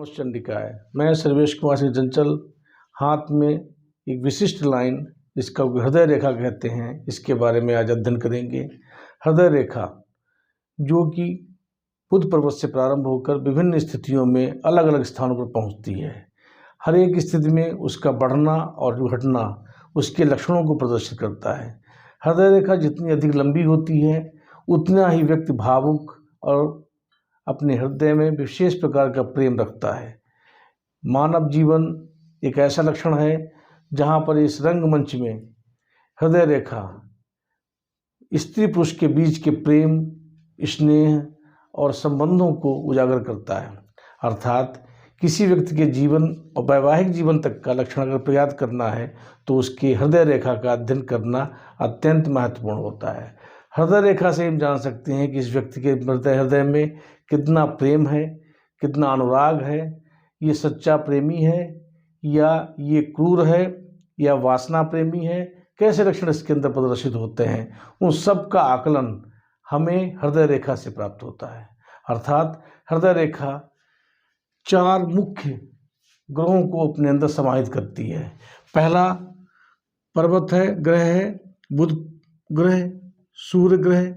नमस्ते चंडिकाय। मैं सर्वेश कुमार सिंह चंचल। हाथ में एक विशिष्ट लाइन जिसका हृदय रेखा कहते हैं, इसके बारे में आज अध्ययन करेंगे। हृदय रेखा जो कि बुध पर्वत से प्रारंभ होकर विभिन्न स्थितियों में अलग अलग स्थानों पर पहुंचती है। हर एक स्थिति में उसका बढ़ना और घटना उसके लक्षणों को प्रदर्शित करता है। हृदय रेखा जितनी अधिक लंबी होती है उतना ही व्यक्ति भावुक और अपने हृदय में विशेष प्रकार का प्रेम रखता है। मानव जीवन एक ऐसा लक्षण है जहाँ पर इस रंगमंच में हृदय रेखा स्त्री पुरुष के बीच के प्रेम, स्नेह और संबंधों को उजागर करता है। अर्थात किसी व्यक्ति के जीवन और वैवाहिक जीवन तक का लक्षण अगर प्रयास करना है तो उसके हृदय रेखा का अध्ययन करना अत्यंत महत्वपूर्ण होता है। हृदय रेखा से हम जान सकते हैं कि इस व्यक्ति के हृदय में कितना प्रेम है, कितना अनुराग है, ये सच्चा प्रेमी है या ये क्रूर है या वासना प्रेमी है, कैसे लक्षण इसके अंदर प्रदर्शित होते हैं, उन सब का आकलन हमें हृदय रेखा से प्राप्त होता है। अर्थात हृदय रेखा 4 मुख्य ग्रहों को अपने अंदर समाहित करती है। पहला पर्वत है, ग्रह है, बुध ग्रह, सूर्य ग्रह,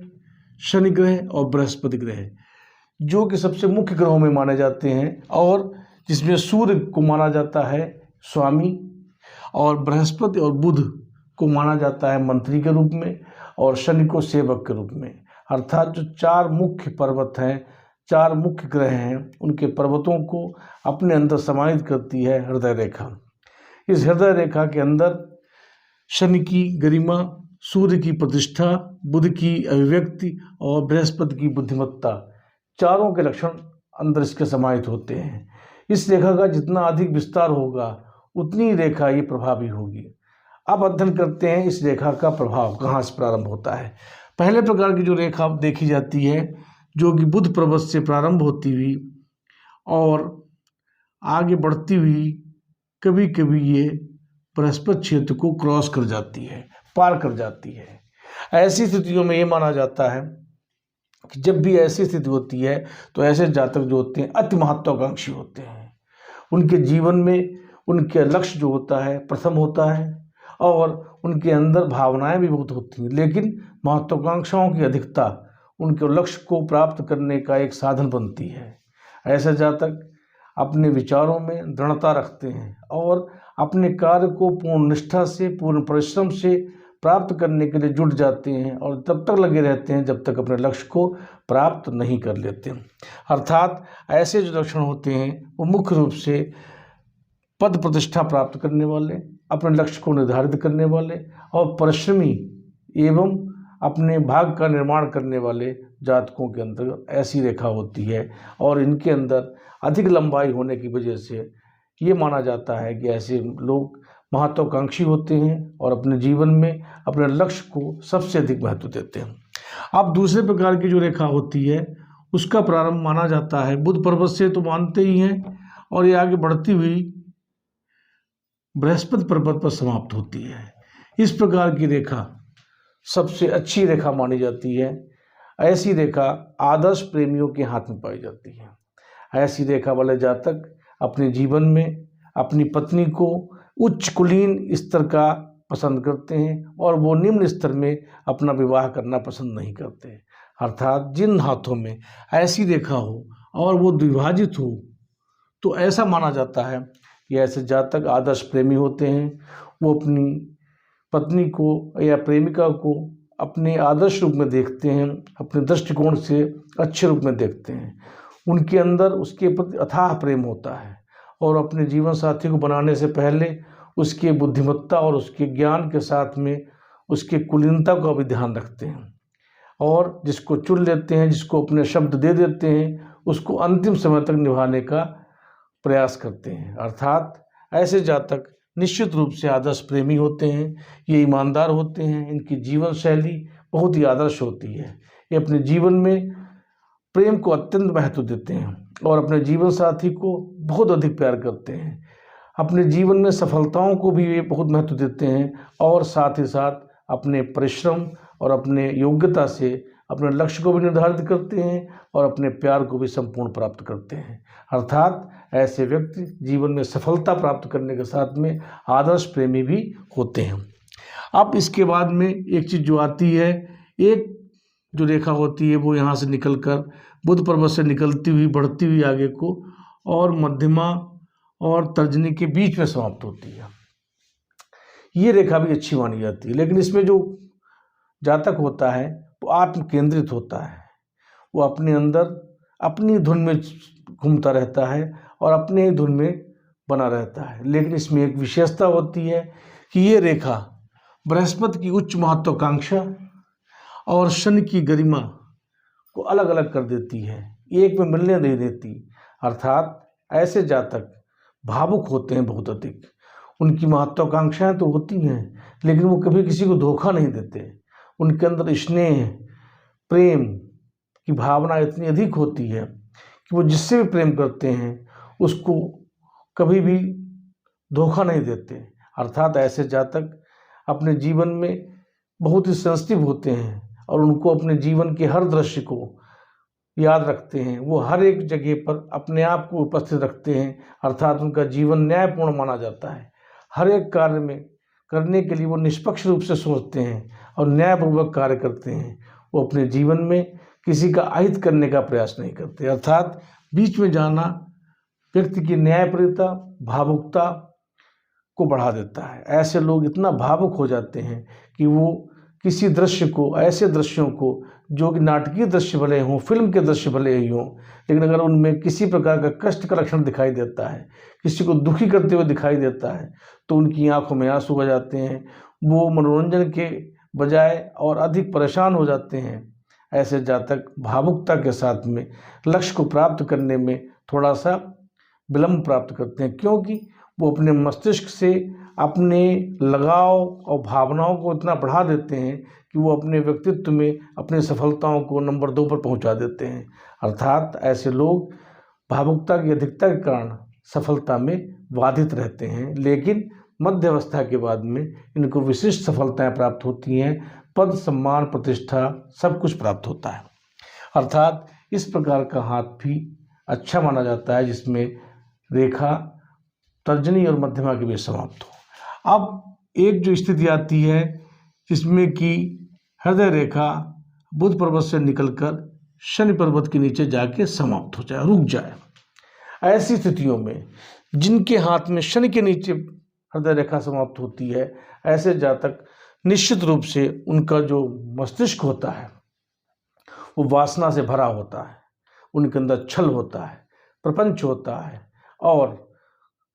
शनि ग्रह और बृहस्पति ग्रह, जो कि सबसे मुख्य ग्रहों में माने जाते हैं और जिसमें सूर्य को माना जाता है स्वामी और बृहस्पति और बुध को माना जाता है मंत्री के रूप में और शनि को सेवक के रूप में। अर्थात जो 4 मुख्य पर्वत हैं, 4 मुख्य ग्रह हैं, उनके पर्वतों को अपने अंदर समाहित करती है हृदय रेखा। इस हृदय रेखा के अंदर शनि की गरिमा, सूर्य की प्रतिष्ठा, बुध की अभिव्यक्ति और बृहस्पति की बुद्धिमत्ता, चारों के लक्षण अंदर इसके समाहित होते हैं। इस रेखा का जितना अधिक विस्तार होगा उतनी रेखा ये प्रभावी होगी। अब अध्ययन करते हैं इस रेखा का प्रभाव कहाँ से प्रारंभ होता है। पहले प्रकार की जो रेखा देखी जाती है जो कि बुध पर्वत से प्रारंभ होती हुई और आगे बढ़ती हुई कभी कभी ये बृहस्पति क्षेत्र को क्रॉस कर जाती है, पार कर जाती है। ऐसी स्थितियों में ये माना जाता है कि जब भी ऐसी स्थिति होती है तो ऐसे जातक जो होते हैं अति महत्वाकांक्षी होते हैं। उनके जीवन में उनके लक्ष्य जो होता है प्रथम होता है और उनके अंदर भावनाएं भी बहुत होती हैं, लेकिन महत्वाकांक्षाओं की अधिकता उनके लक्ष्य को प्राप्त करने का एक साधन बनती है। ऐसे जातक अपने विचारों में दृढ़ता रखते हैं और अपने कार्य को पूर्ण निष्ठा से, पूर्ण परिश्रम से प्राप्त करने के लिए जुट जाते हैं और तब तक लगे रहते हैं जब तक अपने लक्ष्य को प्राप्त नहीं कर लेते। अर्थात ऐसे जो लक्षण होते हैं वो मुख्य रूप से पद प्रतिष्ठा प्राप्त करने वाले, अपने लक्ष्य को निर्धारित करने वाले और परिश्रमी एवं अपने भाग्य का निर्माण करने वाले जातकों के अंदर ऐसी रेखा होती है। और इनके अंदर अधिक लंबाई होने की वजह से ये माना जाता है कि ऐसे लोग महत्वाकांक्षी होते हैं और अपने जीवन में अपने लक्ष्य को सबसे अधिक महत्व देते हैं। अब दूसरे प्रकार की जो रेखा होती है उसका प्रारंभ माना जाता है बुध पर्वत से, तो मानते ही हैं, और ये आगे बढ़ती हुई बृहस्पति पर्वत पर समाप्त होती है। इस प्रकार की रेखा सबसे अच्छी रेखा मानी जाती है। ऐसी रेखा आदर्श प्रेमियों के हाथ में पाई जाती है। ऐसी रेखा वाले जातक अपने जीवन में अपनी पत्नी को उच्च कुलीन स्तर का पसंद करते हैं और वो निम्न स्तर में अपना विवाह करना पसंद नहीं करते। अर्थात जिन हाथों में ऐसी रेखा हो और वो द्विभाजित हो तो ऐसा माना जाता है कि ऐसे जातक आदर्श प्रेमी होते हैं। वो अपनी पत्नी को या प्रेमिका को अपने आदर्श रूप में देखते हैं, अपने दृष्टिकोण से अच्छे रूप में देखते हैं। उनके अंदर उसके प्रति अथाह प्रेम होता है और अपने जीवन साथी को बनाने से पहले उसके बुद्धिमत्ता और उसके ज्ञान के साथ में उसके कुलीनता का भी ध्यान रखते हैं और जिसको चुन लेते हैं, जिसको अपने शब्द दे देते हैं, उसको अंतिम समय तक निभाने का प्रयास करते हैं। अर्थात ऐसे जातक निश्चित रूप से आदर्श प्रेमी होते हैं। ये ईमानदार होते हैं, इनकी जीवन शैली बहुत ही आदर्श होती है। ये अपने जीवन में प्रेम को अत्यंत महत्व देते हैं और अपने जीवन साथी को बहुत अधिक प्यार करते हैं। अपने जीवन में सफलताओं को भी ये बहुत महत्व देते हैं और साथ ही साथ अपने परिश्रम और अपने योग्यता से अपने लक्ष्य को भी निर्धारित करते हैं और अपने प्यार को भी संपूर्ण प्राप्त करते हैं। अर्थात ऐसे व्यक्ति जीवन में सफलता प्राप्त करने के साथ में आदर्श प्रेमी भी होते हैं। अब इसके बाद में एक चीज़ जो आती है, एक जो रेखा होती है वो यहाँ से निकलकर बुध पर्वत से निकलती हुई बढ़ती हुई आगे को और मध्यमा और तर्जनी के बीच में समाप्त होती है। ये रेखा भी अच्छी मानी जाती है, लेकिन इसमें जो जातक होता है वो आत्म केंद्रित होता है। वो अपने अंदर अपनी धुन में घूमता रहता है और अपने ही धुन में बना रहता है। लेकिन इसमें एक विशेषता होती है कि ये रेखा बृहस्पति की उच्च महत्वाकांक्षा और शनि की गरिमा को अलग अलग कर देती है, एक में मिलने नहीं देती। अर्थात ऐसे जातक भावुक होते हैं बहुत अधिक। उनकी महत्वाकांक्षाएं तो होती हैं, लेकिन वो कभी किसी को धोखा नहीं देते। उनके अंदर स्नेह प्रेम की भावना इतनी अधिक होती है कि वो जिससे भी प्रेम करते हैं उसको कभी भी धोखा नहीं देते। अर्थात ऐसे जातक अपने जीवन में बहुत ही सेंसिटिव होते हैं और उनको अपने जीवन के हर दृश्य को याद रखते हैं। वो हर एक जगह पर अपने आप को उपस्थित रखते हैं। अर्थात उनका जीवन न्यायपूर्ण माना जाता है। हर एक कार्य में करने के लिए वो निष्पक्ष रूप से सोचते हैं और न्यायपूर्वक कार्य करते हैं। वो अपने जीवन में किसी का अहित करने का प्रयास नहीं करते। अर्थात बीच में जाना व्यक्ति की न्यायप्रियता भावुकता को बढ़ा देता है। ऐसे लोग इतना भावुक हो जाते हैं कि वो किसी दृश्य को, ऐसे दृश्यों को जो कि नाटकीय दृश्य भले हों, फिल्म के दृश्य भले ही हों, लेकिन अगर उनमें किसी प्रकार का कष्ट का लक्षण दिखाई देता है, किसी को दुखी करते हुए दिखाई देता है, तो उनकी आंखों में आंसू आ जाते हैं। वो मनोरंजन के बजाय और अधिक परेशान हो जाते हैं। ऐसे जातक भावुकता के साथ में लक्ष्य को प्राप्त करने में थोड़ा सा विलंब प्राप्त करते हैं, क्योंकि वो अपने मस्तिष्क से अपने लगाव और भावनाओं को इतना बढ़ा देते हैं कि वो अपने व्यक्तित्व में अपनी सफलताओं को नंबर 2 पर पहुंचा देते हैं। अर्थात ऐसे लोग भावुकता की अधिकता के कारण सफलता में बाधित रहते हैं, लेकिन मध्य अवस्था के बाद में इनको विशिष्ट सफलताएं प्राप्त होती हैं। पद सम्मान प्रतिष्ठा सब कुछ प्राप्त होता है। अर्थात इस प्रकार का हाथ भी अच्छा माना जाता है जिसमें रेखा तर्जनी और मध्यमा के बीच समाप्त हो। अब एक जो स्थिति आती है जिसमें कि हृदय रेखा बुध पर्वत से निकलकर शनि पर्वत के नीचे जाके समाप्त हो जाए, रुक जाए। ऐसी स्थितियों में जिनके हाथ में शनि के नीचे हृदय रेखा समाप्त होती है, ऐसे जातक निश्चित रूप से उनका जो मस्तिष्क होता है वो वासना से भरा होता है। उनके अंदर छल होता है, प्रपंच होता है और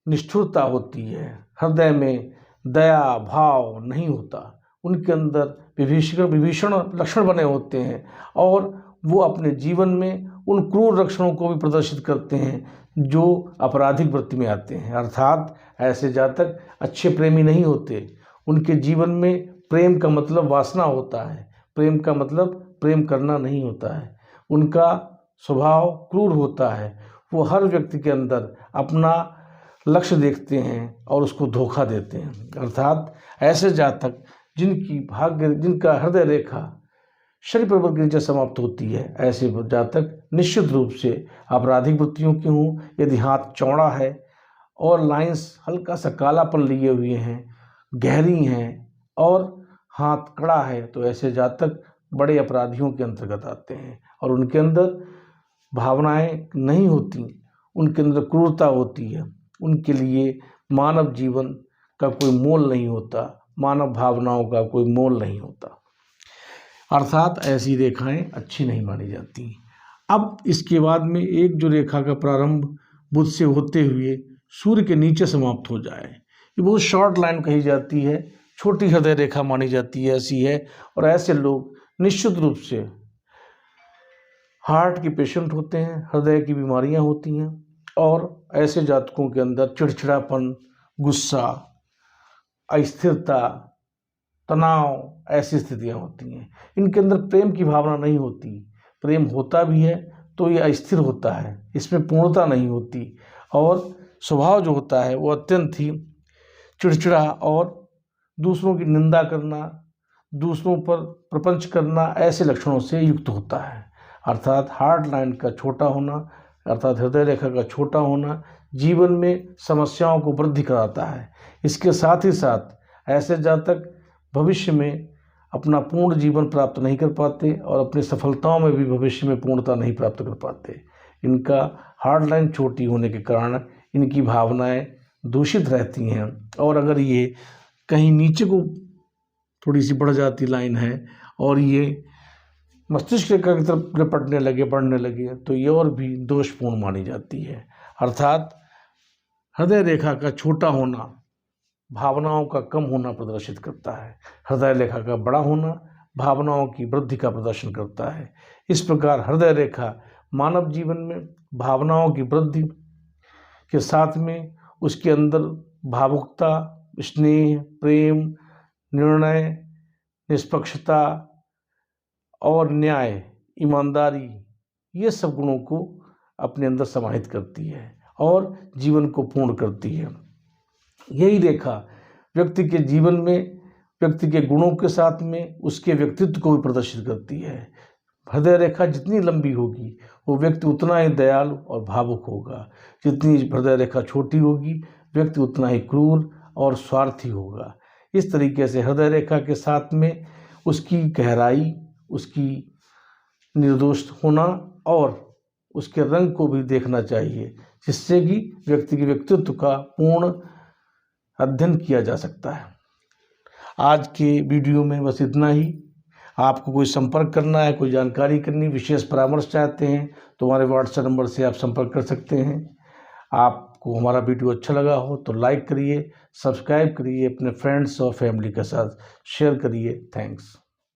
निष्ठुरता होती है। हृदय में दया भाव नहीं होता। उनके अंदर विभीषण लक्षण बने होते हैं और वो अपने जीवन में उन क्रूर लक्षणों को भी प्रदर्शित करते हैं जो आपराधिक वृत्ति में आते हैं। अर्थात ऐसे जातक अच्छे प्रेमी नहीं होते। उनके जीवन में प्रेम का मतलब वासना होता है, प्रेम का मतलब प्रेम करना नहीं होता है। उनका स्वभाव क्रूर होता है। वो हर व्यक्ति के अंदर अपना लक्ष्य देखते हैं और उसको धोखा देते हैं। अर्थात ऐसे जातक जिनका हृदय रेखा शनि पर्वत के नीचे समाप्त होती है, ऐसे जातक निश्चित रूप से आपराधिक वृत्तियों के हों। यदि हाथ चौड़ा है और लाइंस हल्का सा कालापन लिए हुए हैं, गहरी हैं और हाथ कड़ा है, तो ऐसे जातक बड़े अपराधियों के अंतर्गत आते हैं और उनके अंदर भावनाएं नहीं होती, उनके अंदर क्रूरता होती है। उनके लिए मानव जीवन का कोई मोल नहीं होता, मानव भावनाओं का कोई मोल नहीं होता। अर्थात ऐसी रेखाएं अच्छी नहीं मानी जाती। अब इसके बाद में एक जो रेखा का प्रारंभ बुध से होते हुए सूर्य के नीचे समाप्त हो जाए, ये बहुत शॉर्ट लाइन कही जाती है, छोटी हृदय रेखा मानी जाती है, ऐसी है। और ऐसे लोग निश्चित रूप से हार्ट के पेशेंट होते हैं, हृदय की बीमारियां होती हैं और ऐसे जातकों के अंदर चिड़चिड़ापन, गुस्सा, अस्थिरता, तनाव, ऐसी स्थितियां होती हैं। इनके अंदर प्रेम की भावना नहीं होती। प्रेम होता भी है तो ये अस्थिर होता है, इसमें पूर्णता नहीं होती और स्वभाव जो होता है वो अत्यंत ही चिड़चिड़ा और दूसरों की निंदा करना, दूसरों पर प्रपंच करना ऐसे लक्षणों से युक्त होता है। अर्थात हार्ड लाइन का छोटा होना, अर्थात हृदय रेखा का छोटा होना जीवन में समस्याओं को वृद्धि कराता है। इसके साथ ही साथ ऐसे जातक भविष्य में अपना पूर्ण जीवन प्राप्त नहीं कर पाते और अपनी सफलताओं में भी भविष्य में पूर्णता नहीं प्राप्त कर पाते। इनका हार्ड लाइन छोटी होने के कारण इनकी भावनाएं दूषित रहती हैं, और अगर ये कहीं नीचे को थोड़ी सी बढ़ जाती लाइन है और ये मस्तिष्क रेखा की तरफ लपटने लगे, बढ़ने लगे, तो ये और भी दोषपूर्ण मानी जाती है। अर्थात हृदय रेखा का छोटा होना भावनाओं का कम होना प्रदर्शित करता है, हृदय रेखा का बड़ा होना भावनाओं की वृद्धि का प्रदर्शन करता है। इस प्रकार हृदय रेखा मानव जीवन में भावनाओं की वृद्धि के साथ में उसके अंदर भावुकता, स्नेह, प्रेम, निर्णय, निष्पक्षता और न्याय, ईमानदारी, ये सब गुणों को अपने अंदर समाहित करती है और जीवन को पूर्ण करती है। यही रेखा व्यक्ति के जीवन में व्यक्ति के गुणों के साथ में उसके व्यक्तित्व को भी प्रदर्शित करती है। हृदय रेखा जितनी लंबी होगी वो व्यक्ति उतना ही दयालु और भावुक होगा। जितनी हृदय रेखा छोटी होगी व्यक्ति उतना ही क्रूर और स्वार्थी होगा। इस तरीके से हृदय रेखा के साथ में उसकी गहराई, उसकी निर्दोष होना और उसके रंग को भी देखना चाहिए, जिससे कि व्यक्ति के व्यक्तित्व का पूर्ण अध्ययन किया जा सकता है। आज के वीडियो में बस इतना ही। आपको कोई संपर्क करना है, कोई जानकारी करनी, विशेष परामर्श चाहते हैं तो हमारे व्हाट्सएप नंबर से आप संपर्क कर सकते हैं। आपको हमारा वीडियो अच्छा लगा हो तो लाइक करिए, सब्सक्राइब करिए, अपने फ्रेंड्स और फैमिली के साथ शेयर करिए। थैंक्स।